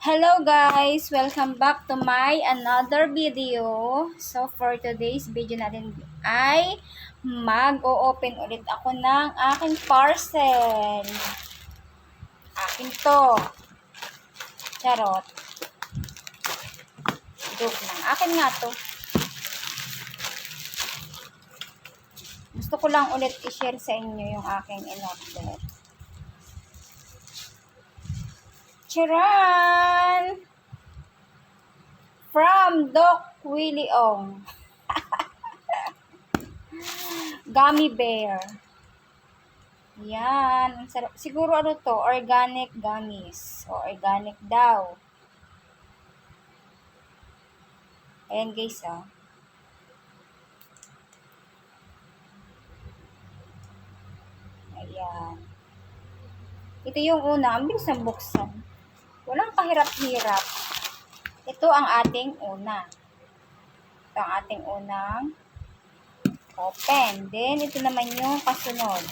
Hello guys! Welcome back to my another video. So for today's video natin ay mag-o-open ulit ako ng aking parcel. Akin to. Charot. Joke lang. Akin nga to. Gusto ko lang ulit i-share sa inyo yung aking in-order. Charan! From Doc Willie Ong. Gummy bear. Yan. Ang sarap. Siguro ano to? Organic gummies. O organic daw. Ayan guys ah. Ayan. Ito yung una. Ang bilis ng buksan. Walang kahirap-hirap. Ito ang ating una. Ito ang ating unang open. Then, ito naman yung kasunod.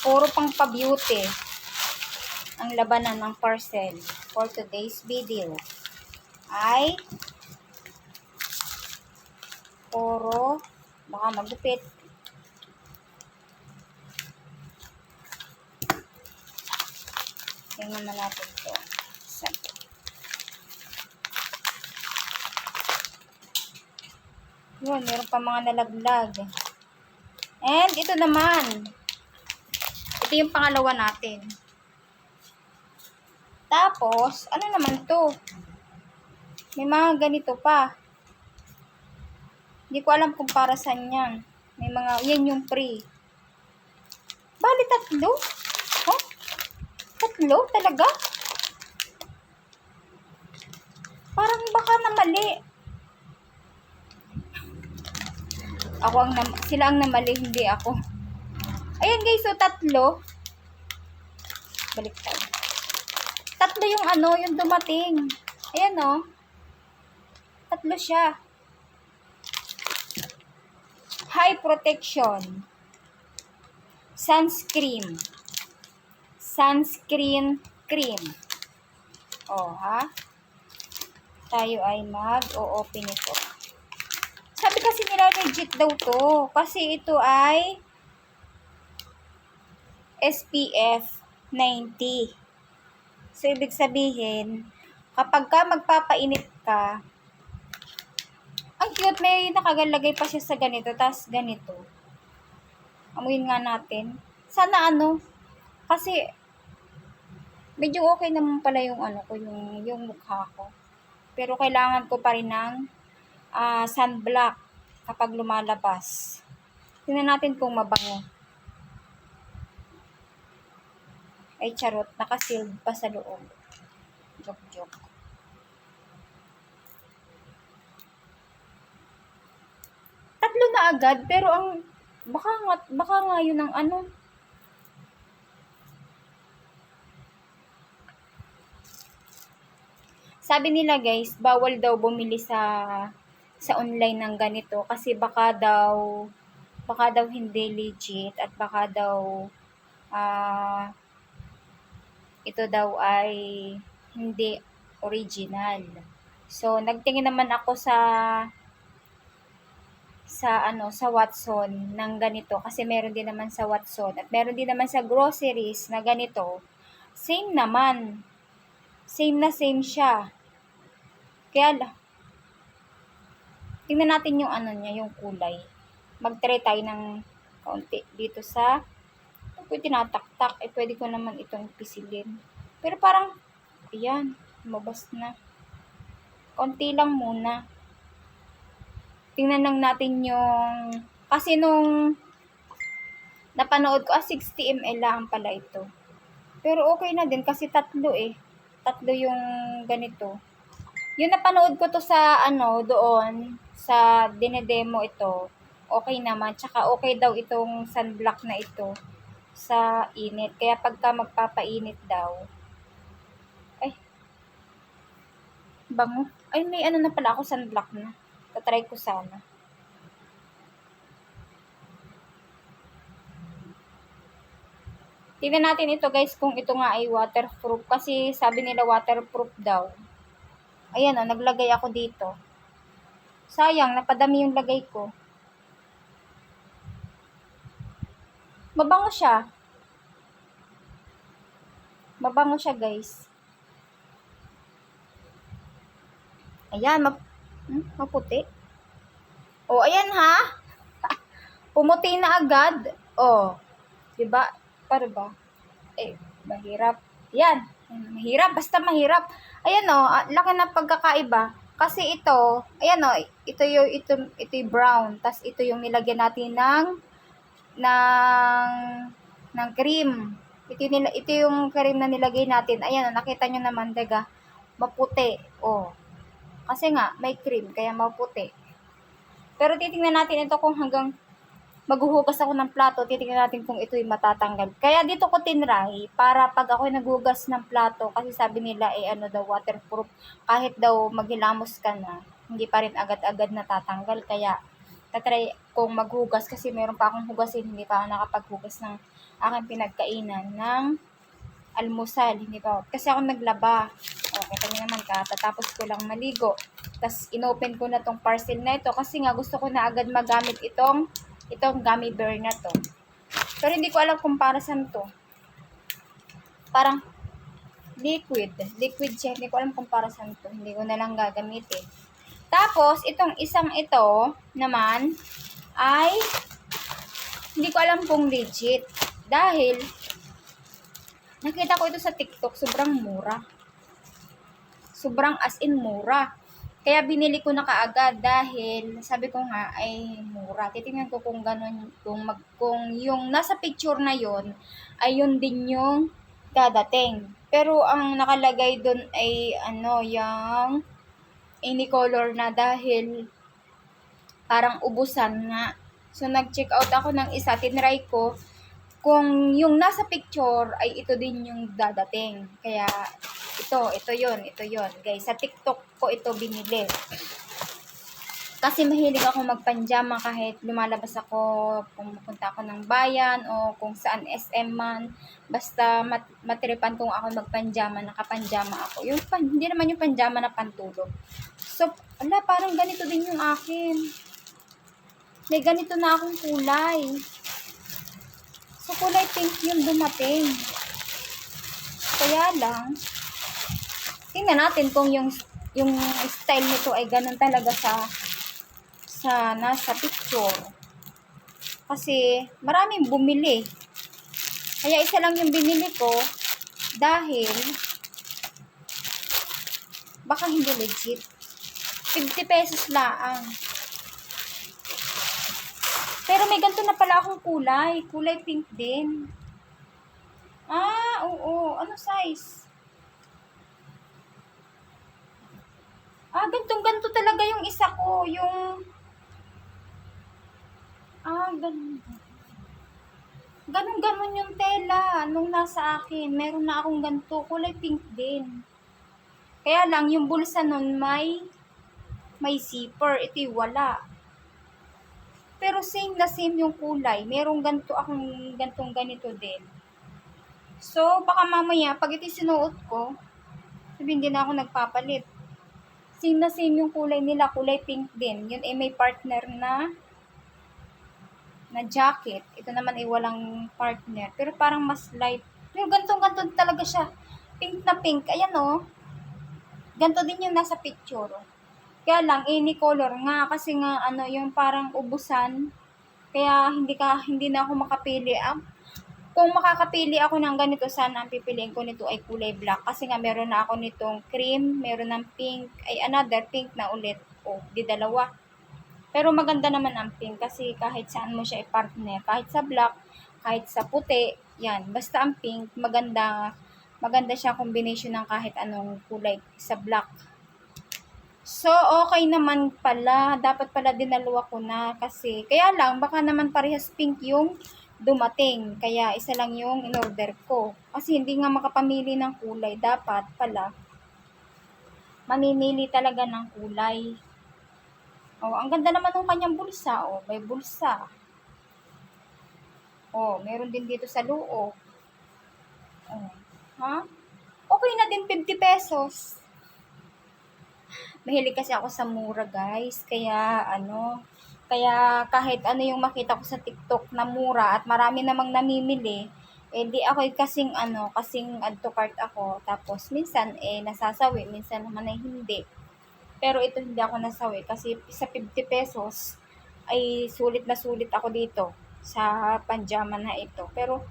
Puro pang pa-beauty ang labanan ng parcel for today's video. Ay puro baka magupit. Tingnan naman natin ito. Yun, meron pa mga nalaglag. And ito naman. Ito yung pangalawa natin. Tapos, ano naman to? May mga ganito pa. Hindi ko alam kung para saan yan. May mga, yan yung pre. Bali, tatlo? Huh? Tatlo? Talaga? Parang baka na mali. Sila ang namali, hindi ako. Ayan guys, so tatlo. Baliktad. Tatlo yung yung dumating. Ayan o. Tatlo siya. High protection. Sunscreen. Sunscreen cream. O, ha? Tayo ay mag-o-open ito. Sabi kasi nila legit daw to. Kasi ito ay SPF 90. So, ibig sabihin, kapag ka magpapainit ka, ang cute, may nakagalagay pa siya sa ganito, tas ganito. Amuyin nga natin. Sana kasi, medyo okay naman pala yung ko, yung mukha ko. Pero kailangan ko pa rin ng sunblock kapag lumalabas. Tingnan natin kung mabango. Ay, charot. Nakasealed pa sa loob. Joke. Tatlo na agad, pero baka nga yun ang Sabi nila guys, bawal daw bumili sa online ng ganito kasi baka daw hindi legit at baka daw ito daw ay hindi original. So, nagtingin naman ako sa Watson ng ganito kasi meron din naman sa Watson at meron din naman sa groceries na ganito. Same naman. Same na same siya. Kaya tingnan natin yung niya, yung kulay. Mag-try tayo ng kaunti dito sa pwede tinataktak. Pwede ko naman itong pisilin. Pero parang, ayan, lumabas na. Kaunti lang muna. Tingnan lang natin yung, kasi nung napanood ko, 60 ml lang pala ito. Pero okay na din kasi tatlo Tatlo yung ganito. Yung napanood ko to sa doon sa dinedemo ito, okay naman. Tsaka okay daw itong sunblock na ito sa init. Kaya pagka magpapainit daw, ay, bango. Ay, may na pala ako sunblock na. Tatry ko sana. Tingnan natin ito guys kung ito nga ay waterproof. Kasi sabi nila waterproof daw. Ayan o, naglagay ako dito. Sayang, napadami yung lagay ko. Mabango siya. Mabango siya guys. Ayan, maputi. O, ayan ha. Pumuti na agad. O, diba? Para ba? Eh, mahirap. Yan. Mahirap. Basta mahirap. Ayan o, laki ng pagkakaiba. Kasi ito, ayan o, ito yung brown. Tas ito yung nilagyan natin ng cream. Ito yung cream na nilagay natin. Ayan o, nakita nyo naman, daga. Maputi. O. Kasi nga, may cream, kaya maputi. Pero titingnan natin ito kung hanggang maghuhugas ako ng plato, titingnan natin kung ito'y matatanggal. Kaya dito ko tinry para pag ako naghugas ng plato, kasi sabi nila daw waterproof, kahit daw maghilamos ka na, hindi pa rin agad-agad natatanggal. Kaya tatry kong maghugas kasi meron pa akong hugasin, hindi pa ako nakapaghugas ng aking pinagkainan ng almusal, hindi pa. Kasi ako naglaba. Kita niyo naman, tatapos ko lang maligo. Tapos inopen ko na tong parcel na ito kasi nga gusto ko na agad magamit itong gummy bear na to. Pero hindi ko alam kung para saan to. Parang liquid siya. Hindi ko alam kung para saan to. Hindi ko na lang gagamitin. Tapos, itong isang ito naman ay hindi ko alam kung legit. Dahil nakita ko ito sa TikTok, sobrang mura. Sobrang as in mura. Kaya binili ko na kaagad dahil sabi ko nga ay mura. Titingnan ko kung ganun, kung yung nasa picture na yon ay yun din yung dadating. Pero ang nakalagay doon ay yung unicolor na dahil parang ubusan nga. So nag-check out ako ng isa, tinry ko kung yung nasa picture ay ito din yung dadating. Kaya ito yon guys. Sa TikTok ko ito binili. Kasi mahilig ako magpanjama kahit lumalabas ako, kung pupunta ako ng bayan o kung saan SM man. Basta matripan kung ako magpanjama, nakapanjama ako. Hindi naman yung panjama na pantulog. So, parang ganito din yung akin. May ganito na akong kulay. So, kulay pink yung dumating. Kaya lang, tingnan natin kung yung style nito ay ganun talaga sa nasa picture. Kasi maraming bumili. Kaya isa lang yung binili ko dahil baka hindi legit. 50 pesos lang. Pero may ganito na pala akong kulay. Kulay pink din. Oo. Ano size? Ganito talaga yung isa ko. Ganun yung tela. Nung nasa akin, meron na akong ganito. Kulay pink din. Kaya lang, yung bulsa nun may zipper. Ito'y wala. Pero same na same yung kulay. Merong ganito din. So, baka mamaya, pag ito sinuot ko, sabihin din ako nagpapalit. Same na same yung kulay nila. Kulay pink din. Yun ay may partner na jacket. Ito naman ay walang partner. Pero parang mas light. Pero ganito talaga siya. Pink na pink. Ayan o. Ganito din yung nasa picture. Kaya lang, any color nga. Kasi nga, yung parang ubusan. Kaya hindi na ako makapili. Kung makakapili ako ng ganito, sana ang pipiliin ko nito ay kulay black. Kasi nga, meron na ako nitong cream, meron ng pink, ay another pink na ulit. Di dalawa. Pero maganda naman ang pink kasi kahit saan mo siya i-partner. Kahit sa black, kahit sa puti, yan. Basta ang pink, maganda siya combination ng kahit anong kulay sa black. So, okay naman pala. Dapat pala dinaluwa ko na kasi. Kaya lang, baka naman parehas pink yung dumating. Kaya isa lang yung in-order ko. Kasi hindi nga makapamili ng kulay. Dapat pala, mamimili talaga ng kulay. Ang ganda naman ng kanyang bulsa. May bulsa. Meron din dito sa loob. Oh. Ha? Okay na din 50 pesos. Mahilig kasi ako sa mura, guys. Kaya kahit ano yung makita ko sa TikTok na mura at marami namang namimili, eh di ako kasing add to cart ako. Tapos minsan nasasawi, minsan naman ay hindi. Pero ito hindi ako nasawi kasi sa 50 pesos ay sulit ako dito sa panjama na ito. Pero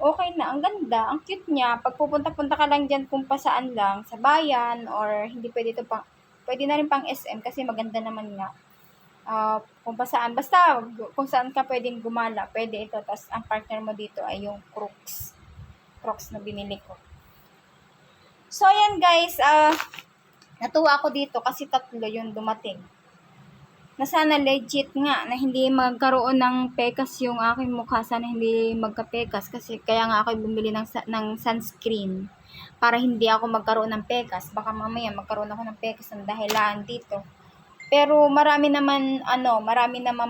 okay na, ang ganda, ang cute niya. Pag pupunta-punta ka lang dyan kung pa saan lang, sa bayan, or hindi pwede ito pwede na rin pang SM kasi maganda naman nga. Kung pa saan, basta kung saan ka pwedeng gumala, pwede ito. Tapos ang partner mo dito ay yung Crocs na binili ko. So ayan guys, natuwa ako dito kasi 3 yung dumating. Na sana legit nga na hindi magkaroon ng pekas yung aking mukha, sana hindi magka-pekas kasi kaya nga ako bumili ng sunscreen para hindi ako magkaroon ng pekas. Baka mamaya magkaroon ako ng pekas ng dahilan dito. Pero marami naman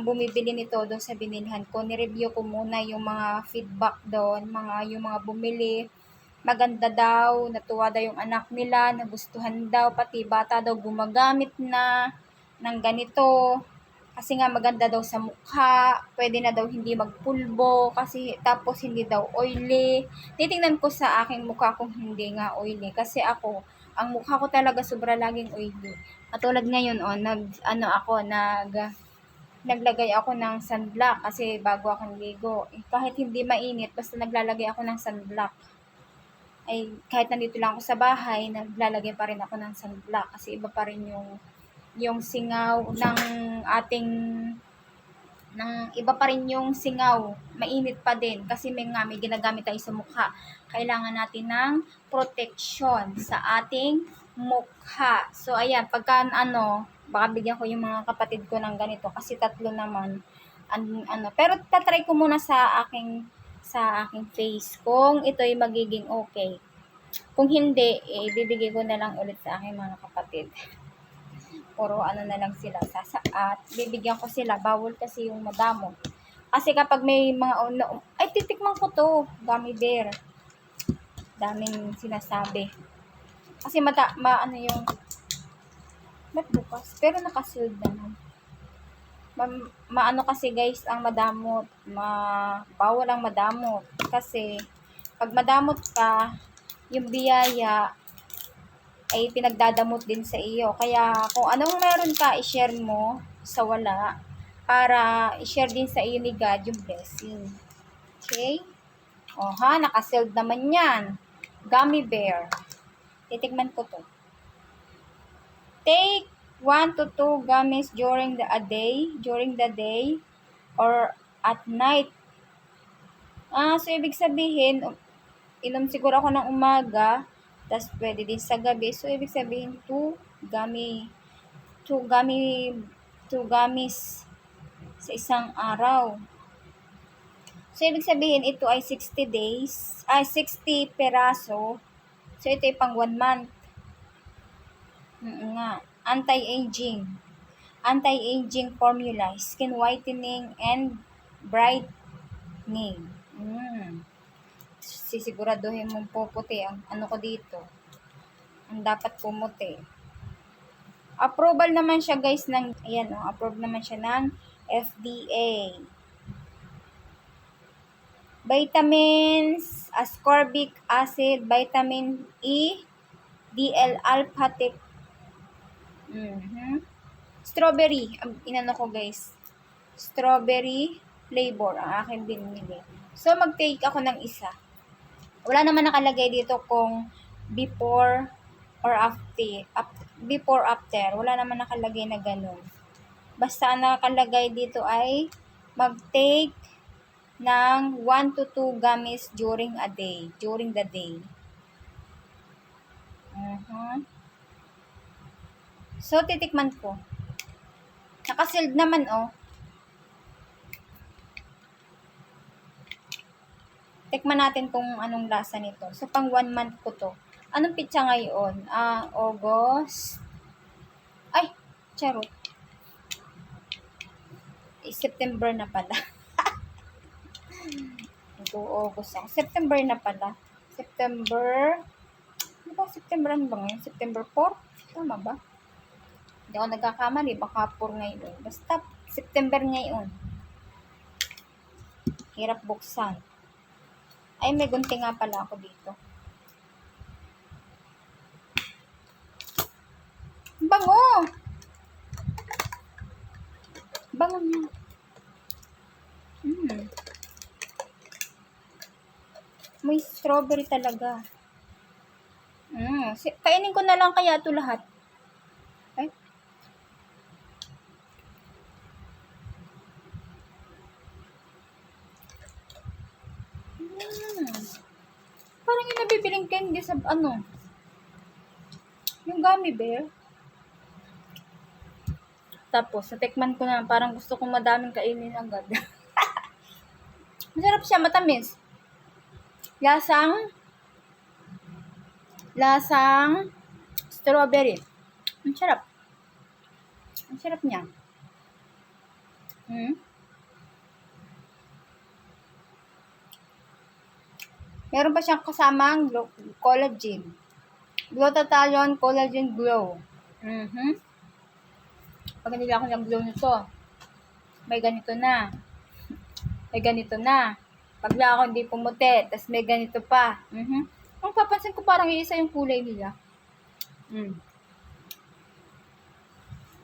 bumibili nito doon sa binilhan ko. Ni-review ko muna yung mga feedback doon, yung mga bumili. Maganda daw, natuwa daw yung anak nila, nagustuhan daw, pati bata daw gumagamit na ng ganito. Kasi nga maganda daw sa mukha, pwede na daw hindi magpulbo, kasi tapos hindi daw oily. Titingnan ko sa aking mukha kung hindi nga oily. Kasi ang mukha ko talaga sobra laging oily. Katulad ngayon, naglagay ako ng sunblock kasi bago akong ligo. Kahit hindi mainit, basta naglalagay ako ng sunblock. Ay, kahit nandito lang ako sa bahay, naglalagay pa rin ako ng sunblock kasi iba pa rin yung singaw iba pa rin yung singaw. Mainit pa din kasi may ginagamit tayo sa mukha. Kailangan natin ng protection sa ating mukha. So, ayan, baka bigyan ko yung mga kapatid ko ng ganito kasi 3 naman. Pero tatry ko muna sa aking face kung ito'y magiging okay. Kung hindi, bibigay ko na lang ulit sa aking mga kapatid. Puro na lang sila at bibigyan ko sila, bawal kasi yung madamo. Kasi kapag may mga ay titikman ko to, gummy bear. Daming sinasabi. Kasi yung ba't bukas? Pero nakasealed naman. Kasi guys, ang madamot, bawal ang madamot. Kasi pag madamot ka, yung biyaya ay pinagdadamot din sa iyo. Kaya kung anong meron ka, i-share mo sa wala para i-share din sa iyo ni God yung blessing. Okay? Nakasealed naman yan. Gummy bear. Titikman ko to. Take 1 to 2 gummies during the day, or at night. So ibig sabihin, inom siguro ako ng umaga, tas pwede din sa gabi. So ibig sabihin 2 gummies sa isang araw. So ibig sabihin ito ay 60 peraso. So ito ay pang 1 month. Anti-aging formula, skin whitening and brightening. Sisiguraduhin mong puputi ang ko dito. Ang dapat pumuti. Approval naman siya guys approve naman siya ng FDA. Vitamins, ascorbic acid, vitamin E, DL-alphatic. Strawberry, ko guys. Strawberry flavor ang aking binili. So, mag-take ako ng isa. Wala naman nakalagay dito kung before or after. Wala naman nakalagay na ganun. Basta ang nakalagay dito ay mag-take ng 1 to 2 gummies during the day. So, titikman ko. Nakasealed naman, Tikman natin kung anong lasa nito. So, pang 1 month ko to. Anong pitsa ngayon? August. Ay, charot. September na pala. August ako. September na pala. September, ano ba September ano ba ngayon? September 4? Tama ba? Hindi ako nagkakamali, baka 4 ngayon. Basta September ngayon. Hirap buksan. Ay, may gunting nga pala ako dito. Bango! Bango niya. May strawberry talaga. Kainin ko na lang kaya ito lahat. Ay. Parang yung nabibiling candy sa ano. Yung gummy bear. Tapos, natikman ko na. Parang gusto kong madaming kainin agad. Masarap siya, matamis. Lasang strawberry. Ang sarap. Ang sarap niya. Meron pa siyang kasamang collagen. Glutathione Collagen Glow. Pag nila ako ng glow nito, may ganito na. May ganito na. Pag ako hindi pumuti, tas may ganito pa. Ang papansin ko parang iisa yung kulay nila.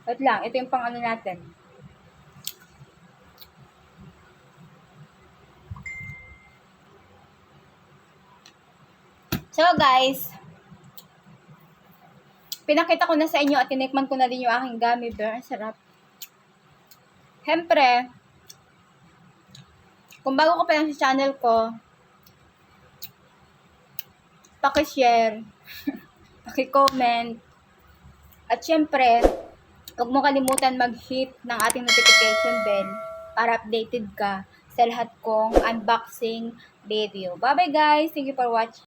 Wait lang, ito yung pang ano natin. So guys, pinakita ko na sa inyo at tinikman ko na din yung aking gummy bear. Ang sarap. Siyempre, kung bago ka pa lang sa channel ko, paki-share, paki-comment, at siyempre, huwag mo kalimutan mag-hit ng ating notification bell para updated ka sa lahat kong unboxing video. Bye-bye guys! Thank you for watching.